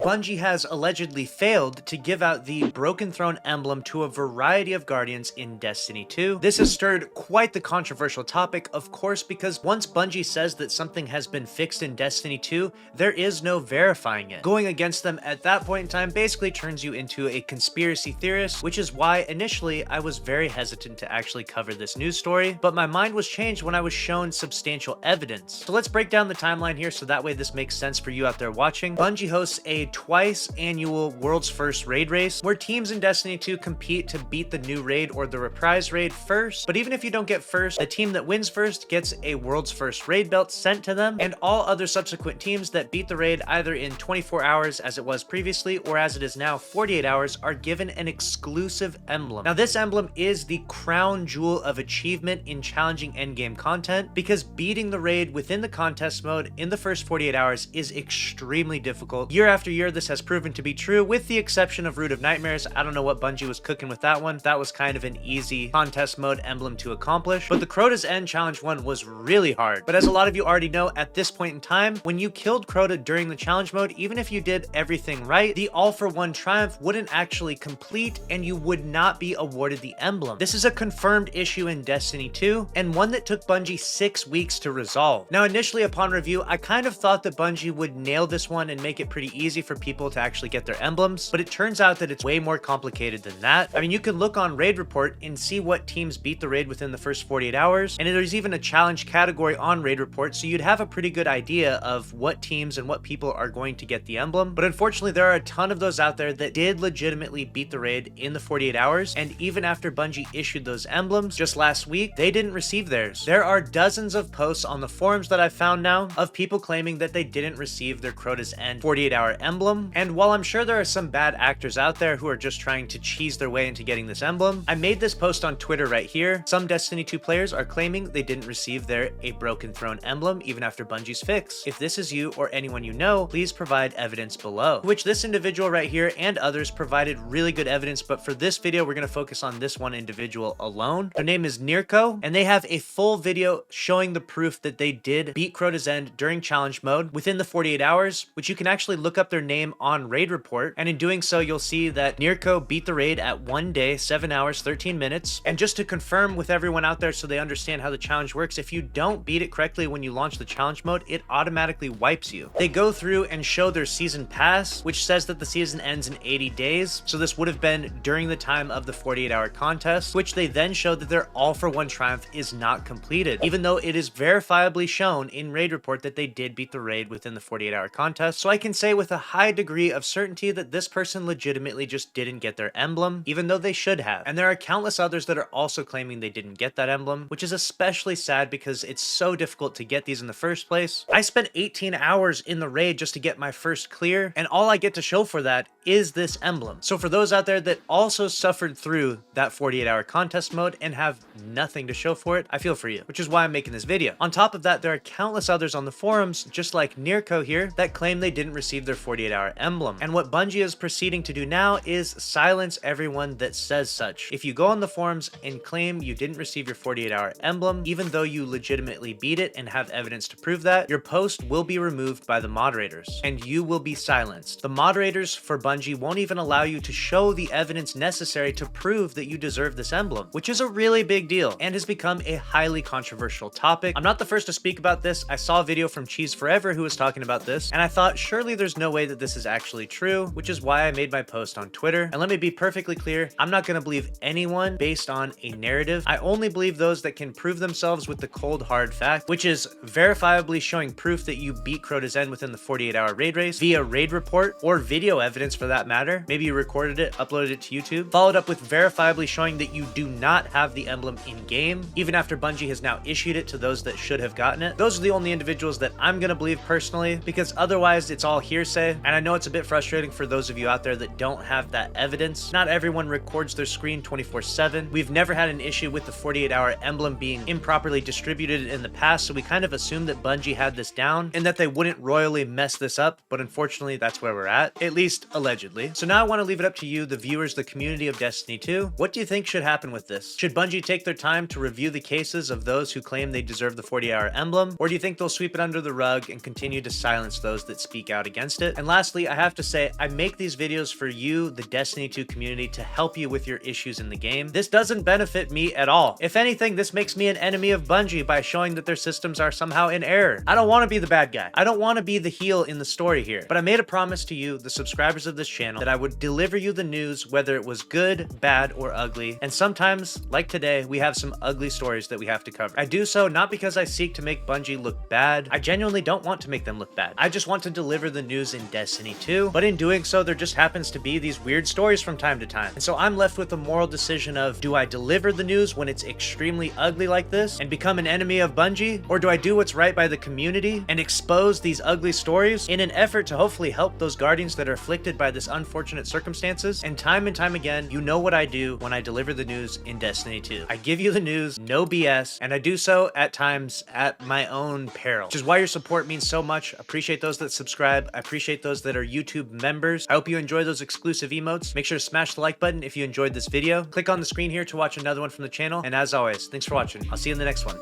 Bungie has allegedly failed to give out the Broken Throne emblem to a variety of Guardians in Destiny 2. This has stirred quite the controversial topic, of course, because once Bungie says that something has been fixed in Destiny 2, there is no verifying it. Going against them at that point in time basically turns you into a conspiracy theorist, which is why initially I was very hesitant to actually cover this news story, but my mind was changed when I was shown substantial evidence. So let's break down the timeline here so that way this makes sense for you out there watching. Bungie hosts a twice annual world's first raid race where teams in Destiny 2 compete to beat the new raid or the reprise raid first, but even if you don't get first, the team that wins first gets a world's first raid belt sent to them, and all other subsequent teams that beat the raid either in 24 hours as it was previously or as it is now 48 hours are given an exclusive emblem. Now this emblem is the crown jewel of achievement in challenging endgame content because beating the raid within the contest mode in the first 48 hours is extremely difficult. Year after year this has proven to be true, with the exception of Root of Nightmares. I don't know what Bungie was cooking with that one. That was kind of an easy contest mode emblem to accomplish, but the Crota's End Challenge one was really hard. But as a lot of you already know, at this point in time, when you killed Crota during the challenge mode, even if you did everything right, the All for One triumph wouldn't actually complete and you would not be awarded the emblem. This is a confirmed issue in Destiny 2 and one that took Bungie 6 weeks to resolve. Now initially upon review, I kind of thought that Bungie would nail this one and make it pretty easy for people to actually get their emblems, but it turns out that it's way more complicated than that. I mean, you can look on Raid Report and see what teams beat the raid within the first 48 hours, and there's even a challenge category on Raid Report, so you'd have a pretty good idea of what teams and what people are going to get the emblem. But unfortunately, there are a ton of those out there that did legitimately beat the raid in the 48 hours, and even after Bungie issued those emblems just last week, they didn't receive theirs. There are dozens of posts on the forums that I've found now of people claiming that they didn't receive their Crota's End 48-hour emblem, and while I'm sure there are some bad actors out there who are just trying to cheese their way into getting this emblem, I made this post on Twitter right here. Some Destiny 2 players are claiming they didn't receive their A Broken Throne emblem even after Bungie's fix. If this is you or anyone you know, please provide evidence below. Which this individual right here and others provided really good evidence, but for this video, we're going to focus on this one individual alone. Their name is Nirko, and they have a full video showing the proof that they did beat Crota's End during challenge mode within the 48 hours, which you can actually look up their name on Raid Report, and in doing so you'll see that Nirko beat the raid at 1 day, 7 hours, 13 minutes. And just to confirm with everyone out there so they understand how the challenge works, if you don't beat it correctly when you launch the challenge mode, it automatically wipes you. They go through and show their season pass, which says that the season ends in 80 days, so this would have been during the time of the 48-hour contest, which they then showed that their All for One triumph is not completed, even though it is verifiably shown in Raid Report that they did beat the raid within the 48-hour contest. So I can say with a high degree of certainty that this person legitimately just didn't get their emblem, even though they should have. And there are countless others that are also claiming they didn't get that emblem, which is especially sad because it's so difficult to get these in the first place. I spent 18 hours in the raid just to get my first clear, and all I get to show for that is this emblem. So for those out there that also suffered through that 48-hour contest mode and have nothing to show for it, I feel for you, which is why I'm making this video. On top of that, there are countless others on the forums, just like Nirko here, that claim they didn't receive their 48-hour emblem. And what Bungie is proceeding to do now is silence everyone that says such. If you go on the forums and claim you didn't receive your 48-hour emblem, even though you legitimately beat it and have evidence to prove that, your post will be removed by the moderators, and you will be silenced. The moderators for Bungie won't even allow you to show the evidence necessary to prove that you deserve this emblem, which is a really big deal and has become a highly controversial topic. I'm not the first to speak about this. I saw a video from Cheese Forever who was talking about this, and I thought surely there's no way that this is actually true, which is why I made my post on Twitter. And let me be perfectly clear, I'm not going to believe anyone based on a narrative. I only believe those that can prove themselves with the cold hard fact, which is verifiably showing proof that you beat Crota's End within the 48-hour raid race via Raid Report or video evidence for that matter. Maybe you recorded it, uploaded it to YouTube, followed up with verifiably showing that you do not have the emblem in game, even after Bungie has now issued it to those that should have gotten it. Those are the only individuals that I'm going to believe personally, because otherwise it's all hearsay. And I know it's a bit frustrating for those of you out there that don't have that evidence. Not everyone records their screen 24/7. We've never had an issue with the 48-hour emblem being improperly distributed in the past, so we kind of assumed that Bungie had this down and that they wouldn't royally mess this up, but unfortunately that's where we're at least allegedly. So now I want to leave it up to you, the viewers, the community of Destiny 2. What do you think should happen with this? Should Bungie take their time to review the cases of those who claim they deserve the 48-hour emblem, or do you think they'll sweep it under the rug and continue to silence those that speak out against it? And lastly, I have to say, I make these videos for you, the Destiny 2 community, to help you with your issues in the game. This doesn't benefit me at all. If anything, this makes me an enemy of Bungie by showing that their systems are somehow in error. I don't want to be the bad guy. I don't want to be the heel in the story here. But I made a promise to you, the subscribers of this channel, that I would deliver you the news, whether it was good, bad, or ugly. And sometimes, like today, we have some ugly stories that we have to cover. I do so not because I seek to make Bungie look bad. I genuinely don't want to make them look bad. I just want to deliver the news in Destiny 2. But in doing so, there just happens to be these weird stories from time to time. And so I'm left with the moral decision of, do I deliver the news when it's extremely ugly like this and become an enemy of Bungie? Or do I do what's right by the community and expose these ugly stories in an effort to hopefully help those Guardians that are afflicted by this unfortunate circumstances? And time again, you know what I do when I deliver the news in Destiny 2. I give you the news, no BS, and I do so at times at my own peril, which is why your support means so much. I appreciate those that subscribe. I appreciate those that are YouTube members. I hope you enjoy those exclusive emotes. Make sure to smash the like button if you enjoyed this video. Click on the screen here to watch another one from the channel. And as always, thanks for watching. I'll see you in the next one.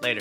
Later.